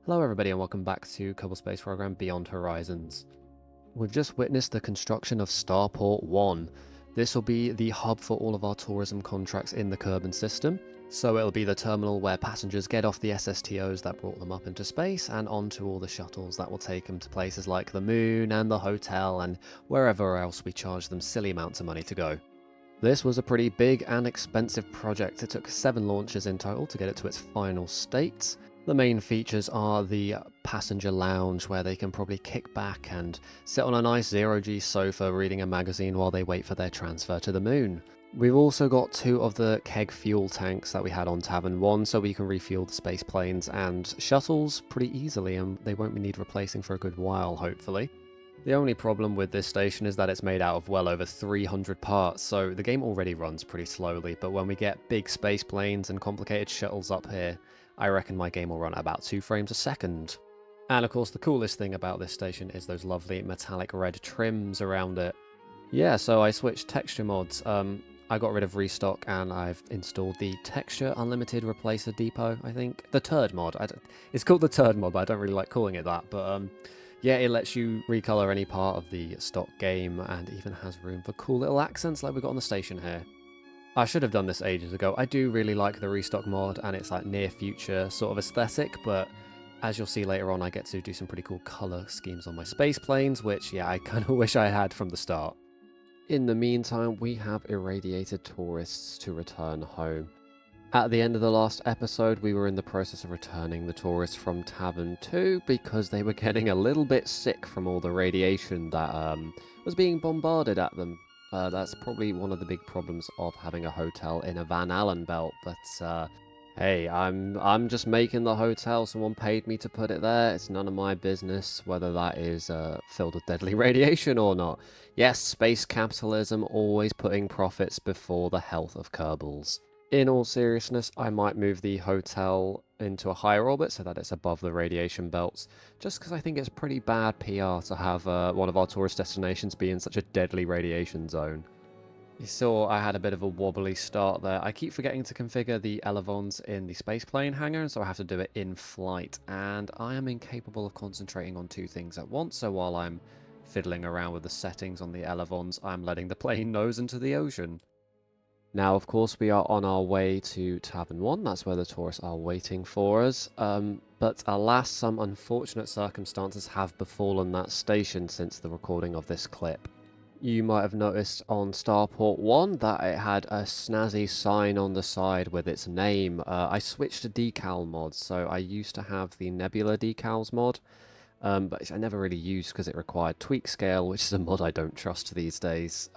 Hello everybody and welcome back to Kerbal Space Program Beyond Horizons. We've just witnessed the construction of Starport One. This will be the hub for all of our tourism contracts in the Kerbal system. So it'll be the terminal where passengers get off the SSTOs that brought them up into space and onto all the shuttles that will take them to places like the moon and the hotel and wherever else we charge them silly amounts of money to go. This was a pretty big and expensive project. It took 7 launches in total to get it to its final state. The main features are the passenger lounge, where they can probably kick back and sit on a nice zero-G sofa reading a magazine while they wait for their transfer to the moon. We've also got 2 of the keg fuel tanks that we had on Tavern One, so we can refuel the space planes and shuttles pretty easily, and they won't need replacing for a good while, hopefully. The only problem with this station is that it's made out of well over 300 parts, so the game already runs pretty slowly, but when we get big space planes and complicated shuttles up here, I reckon my game will run at about 2 frames a second. And of course the coolest thing about this station is those lovely metallic red trims around it. Yeah, so I switched texture mods. I got rid of restock and I've installed the Texture Unlimited Replacer Depot, I think. The Turd mod. It's called the Turd mod, but I don't really like calling it that. But yeah, it lets you recolor any part of the stock game and even has room for cool little accents like we got on the station here. I should have done this ages ago. I do really like the restock mod and it's like near future sort of aesthetic, but as you'll see later on I get to do some pretty cool colour schemes on my space planes, which yeah, I kind of wish I had from the start. In the meantime, we have irradiated tourists to return home. At the end of the last episode, we were in the process of returning the tourists from Tavern 2 because they were getting a little bit sick from all the radiation that was being bombarded at them. That's probably one of the big problems of having a hotel in a Van Allen belt, but hey, I'm just making the hotel. Someone paid me to put it there. It's none of my business whether that is filled with deadly radiation or not. Yes, space capitalism, always putting profits before the health of Kerbals. In all seriousness, I might move the hotel into a higher orbit so that it's above the radiation belts, just because I think it's pretty bad PR to have one of our tourist destinations be in such a deadly radiation zone. You saw I had a bit of a wobbly start there. I keep forgetting to configure the elevons in the spaceplane hangar, so I have to do it in flight, and I am incapable of concentrating on 2 things at once, so while I'm fiddling around with the settings on the elevons, I'm letting the plane nose into the ocean. Now, of course, we are on our way to Tavern One. That's where the tourists are waiting for us. But alas, some unfortunate circumstances have befallen that station since the recording of this clip. You might have noticed on Starport One that it had a snazzy sign on the side with its name. I switched to decal mods, so I used to have the Nebula decals mod, but I never really used because it required tweak scale, which is a mod I don't trust these days.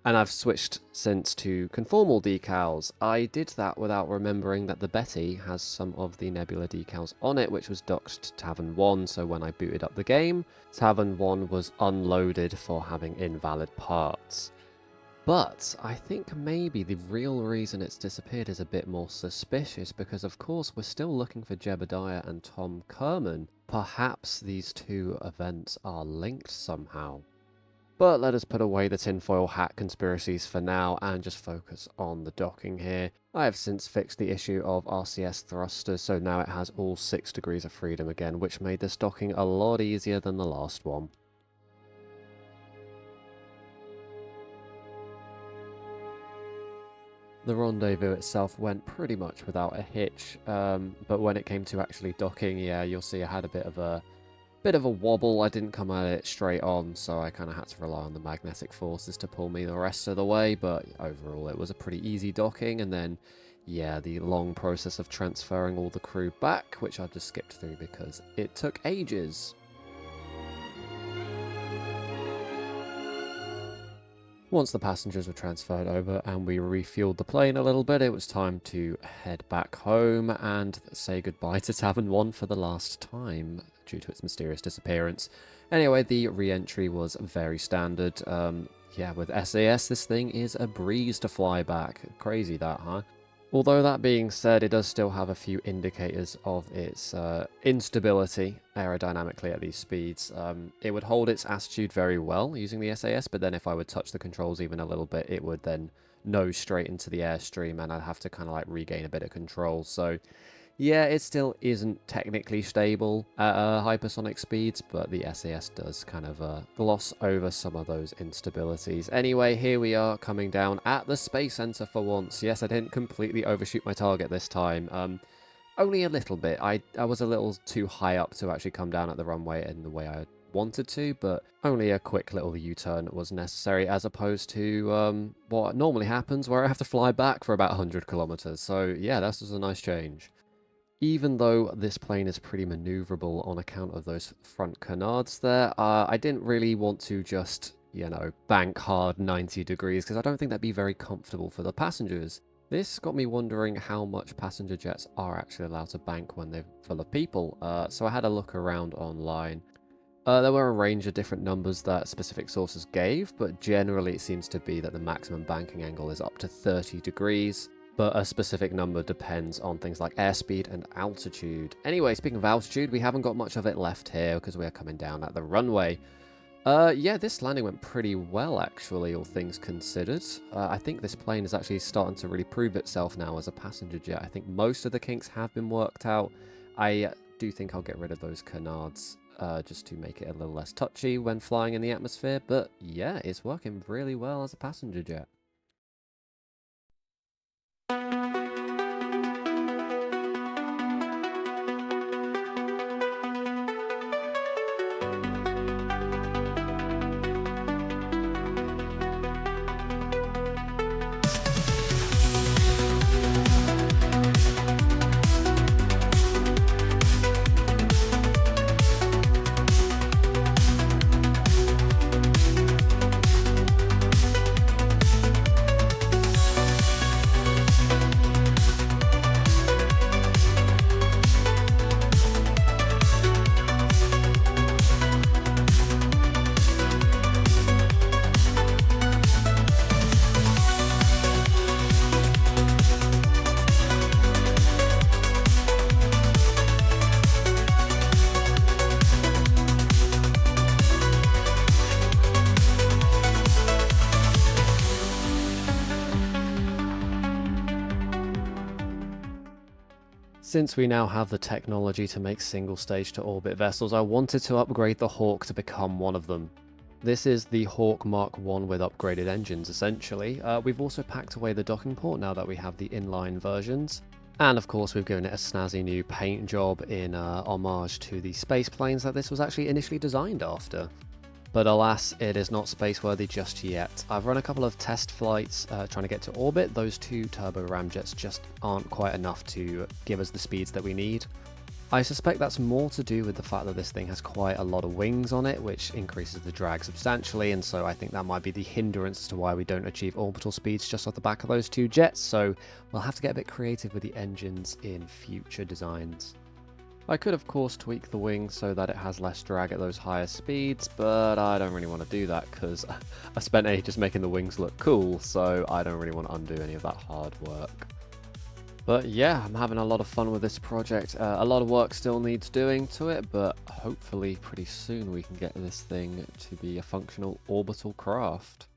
And I've switched since to conformal decals. I did that without remembering that the Betty has some of the Nebula decals on it, which was docked to Tavern 1, so when I booted up the game, Tavern 1 was unloaded for having invalid parts. But I think maybe the real reason it's disappeared is a bit more suspicious, because of course we're still looking for Jebediah and Tom Kerman. Perhaps these 2 events are linked somehow. But let us put away the tinfoil hat conspiracies for now and just focus on the docking here. I have since fixed the issue of RCS thrusters, so now it has all 6 degrees of freedom again, which made this docking a lot easier than the last one. The rendezvous itself went pretty much without a hitch, but when it came to actually docking, yeah, you'll see I had a bit of a wobble. I didn't come at it straight on, so I kind of had to rely on the magnetic forces to pull me the rest of the way, but overall it was a pretty easy docking, and then, yeah, the long process of transferring all the crew back, which I just skipped through because it took ages. Once the passengers were transferred over and we refueled the plane a little bit, it was time to head back home and say goodbye to Tavern 1 for the last time due to its mysterious disappearance. Anyway, the re-entry was very standard. Yeah, with SAS, this thing is a breeze to fly back. Crazy that, huh? Although that being said, it does still have a few indicators of its instability aerodynamically at these speeds. It would hold its attitude very well using the SAS, but then if I would touch the controls even a little bit, it would then nose straight into the airstream and I'd have to kind of like regain a bit of control. So Yeah, it still isn't technically stable at hypersonic speeds, but the SAS does kind of gloss over some of those instabilities. Anyway, here we are coming down at the Space Center for once. Yes, I didn't completely overshoot my target this time. Only a little bit. I was a little too high up to actually come down at the runway in the way I wanted to, but only a quick little U-turn was necessary as opposed to what normally happens where I have to fly back for about 100 kilometers. So yeah, this was a nice change. Even though this plane is pretty maneuverable on account of those front canards there, I didn't really want to just, you know, bank hard 90 degrees because I don't think that'd be very comfortable for the passengers. This got me wondering how much passenger jets are actually allowed to bank when they're full of people. So I had a look around online. There were a range of different numbers that specific sources gave, but generally it seems to be that the maximum banking angle is up to 30 degrees. But a specific number depends on things like airspeed and altitude. Anyway, speaking of altitude, we haven't got much of it left here because we are coming down at the runway. Yeah, this landing went pretty well, actually, all things considered. I think this plane is actually starting to really prove itself now as a passenger jet. I think most of the kinks have been worked out. I do think I'll get rid of those canards just to make it a little less touchy when flying in the atmosphere. But yeah, it's working really well as a passenger jet. Since we now have the technology to make single stage to orbit vessels, I wanted to upgrade the Hawk to become one of them. This is the Hawk Mark 1 with upgraded engines, essentially. We've also packed away the docking port now that we have the inline versions. And of course we've given it a snazzy new paint job in homage to the space planes that this was actually initially designed after. But alas, it is not space-worthy just yet. I've run a couple of test flights trying to get to orbit. Those two turbo ramjets just aren't quite enough to give us the speeds that we need. I suspect that's more to do with the fact that this thing has quite a lot of wings on it, which increases the drag substantially, and so I think that might be the hindrance as to why we don't achieve orbital speeds just off the back of those two jets, so we'll have to get a bit creative with the engines in future designs. I could of course tweak the wing so that it has less drag at those higher speeds, but I don't really want to do that because I spent ages making the wings look cool, so I don't really want to undo any of that hard work. But yeah, I'm having a lot of fun with this project. A lot of work still needs doing to it, but hopefully pretty soon we can get this thing to be a functional orbital craft.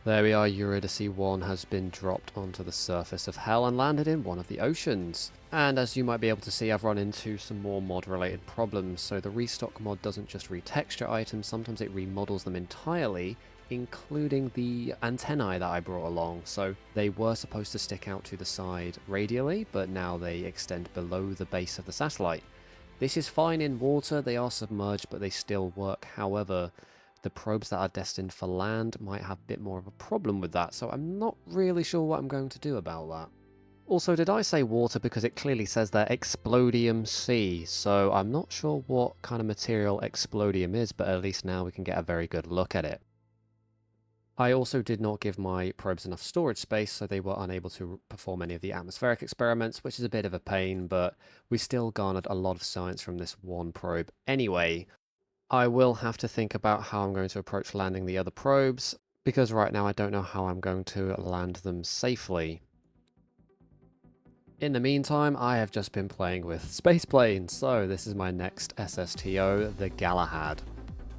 There we are, Eurydice 1 has been dropped onto the surface of Hell and landed in one of the oceans. And as you might be able to see, I've run into some more mod related problems. So the restock mod doesn't just retexture items, sometimes it remodels them entirely, including the antennae that I brought along. So they were supposed to stick out to the side radially, but now they extend below the base of the satellite. This is fine in water, they are submerged, but they still work. However, the probes that are destined for land might have a bit more of a problem with that, so I'm not really sure what I'm going to do about that. Also, did I say water because it clearly says there Explodium C, so I'm not sure what kind of material Explodium is, but at least now we can get a very good look at it. I also did not give my probes enough storage space, so they were unable to perform any of the atmospheric experiments, which is a bit of a pain, but we still garnered a lot of science from this one probe anyway. I will have to think about how I'm going to approach landing the other probes, because right now I don't know how I'm going to land them safely. In the meantime, I have just been playing with space planes, so this is my next SSTO, the Galahad.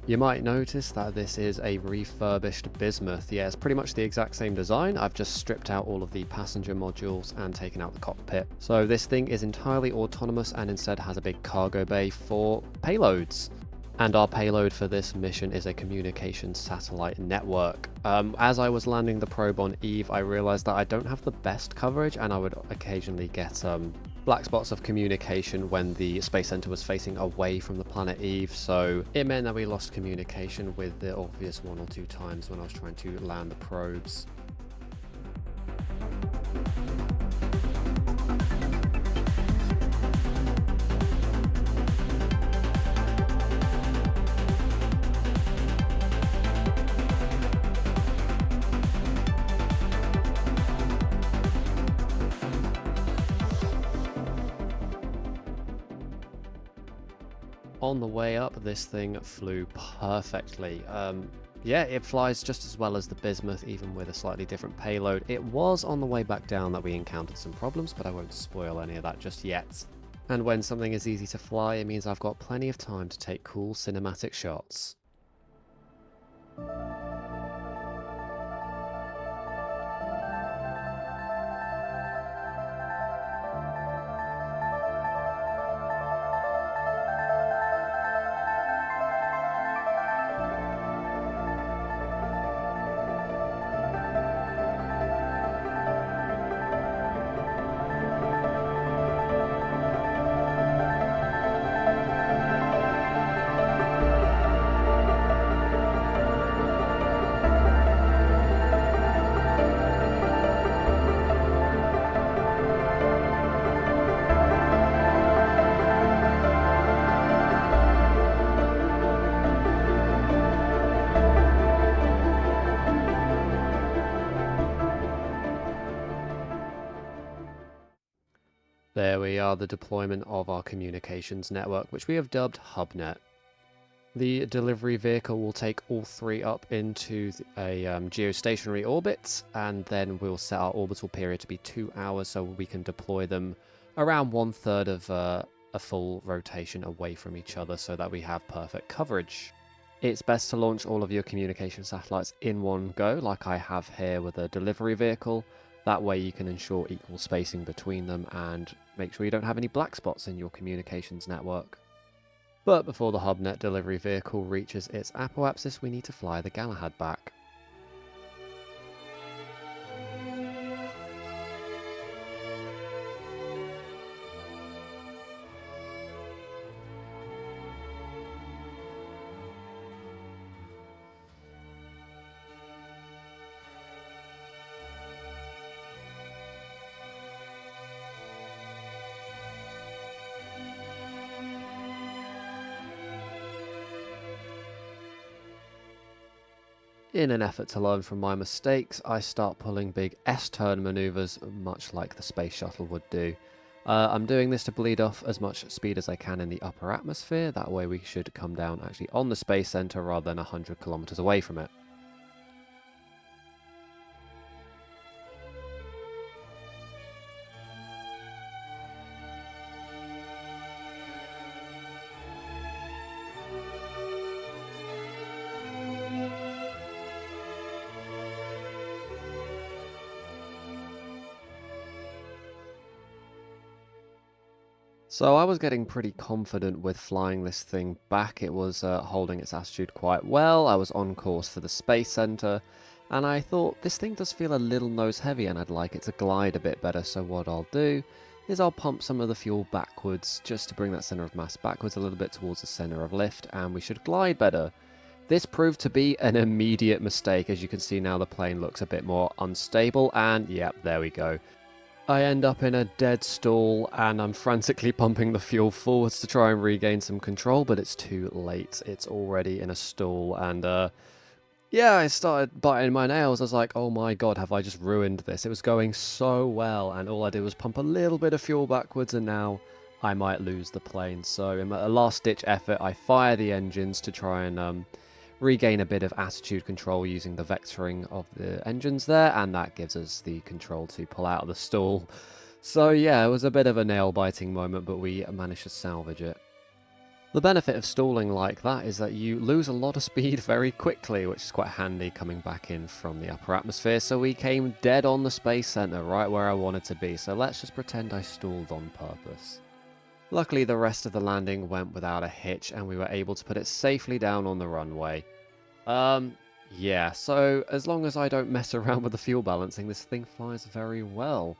You might notice that this is a refurbished bismuth. Yeah, it's pretty much the exact same design. I've just stripped out all of the passenger modules and taken out the cockpit. So this thing is entirely autonomous and instead has a big cargo bay for payloads. And our payload for this mission is a communications satellite network. As I was landing the probe on Eve, I realized that I don't have the best coverage and I would occasionally get black spots of communication when the Space Center was facing away from the planet Eve, so it meant that we lost communication with the Orpheus one or two times when I was trying to land the probes. On the way up, this thing flew perfectly. Yeah, it flies just as well as the bismuth, even with a slightly different payload. It was on the way back down that we encountered some problems, but I won't spoil any of that just yet. And when something is easy to fly, it means I've got plenty of time to take cool cinematic shots. There we are, the deployment of our communications network, which we have dubbed Hubnet. The delivery vehicle will take all three up into a geostationary orbit, and then we'll set our orbital period to be 2 hours so we can deploy them around 1/3 of a full rotation away from each other so that we have perfect coverage. It's best to launch all of your communication satellites in one go, like I have here with a delivery vehicle. That way you can ensure equal spacing between them and make sure you don't have any black spots in your communications network. But before the Hubnet delivery vehicle reaches its apoapsis, we need to fly the Galahad back. In an effort to learn from my mistakes, I start pulling big S-turn maneuvers, much like the space shuttle would do. I'm doing this to bleed off as much speed as I can in the upper atmosphere, that way we should come down actually on the space center rather than 100 kilometers away from it. So I was getting pretty confident with flying this thing back. It was holding its attitude quite well. I was on course for the space center, and I thought this thing does feel a little nose heavy and I'd like it to glide a bit better. So what I'll do is I'll pump some of the fuel backwards just to bring that center of mass backwards a little bit towards the center of lift, and we should glide better. This proved to be an immediate mistake. As you can see now, the plane looks a bit more unstable, and yep, there we go. I end up in a dead stall, and I'm frantically pumping the fuel forwards to try and regain some control, but it's too late. It's already in a stall, and yeah, I started biting my nails. I was like, oh my god, have I just ruined this? It was going so well, and all I did was pump a little bit of fuel backwards, and now I might lose the plane. So in a last-ditch effort, I fire the engines to try and regain a bit of attitude control using the vectoring of the engines there, and that gives us the control to pull out of the stall. So yeah, it was a bit of a nail-biting moment, but we managed to salvage it. The benefit of stalling like that is that you lose a lot of speed very quickly, which is quite handy coming back in from the upper atmosphere. So we came dead on the space center, right where I wanted to be, so let's just pretend I stalled on purpose. Luckily, the rest of the landing went without a hitch, and we were able to put it safely down on the runway. Yeah, so as long as I don't mess around with the fuel balancing, this thing flies very well.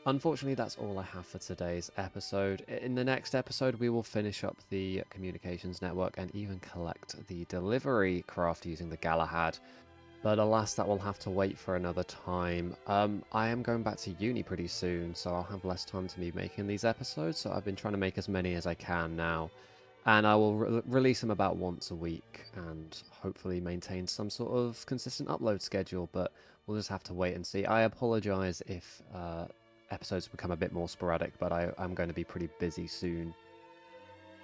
Unfortunately, that's all I have for today's episode. In the next episode, we will finish up the communications network and even collect the delivery craft using the Galahad. But alas, that will have to wait for another time. I am going back to uni pretty soon, so I'll have less time to be making these episodes, so I've been trying to make as many as I can now. And I will release them about once a week, and hopefully maintain some sort of consistent upload schedule, but we'll just have to wait and see. I apologise if episodes become a bit more sporadic, but I'm going to be pretty busy soon.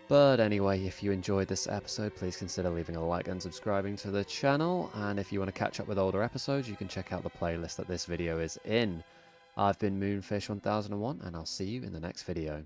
But anyway, if you enjoyed this episode, please consider leaving a like and subscribing to the channel, and if you want to catch up with older episodes, you can check out the playlist that this video is in. I've been Moonfish1001, and I'll see you in the next video.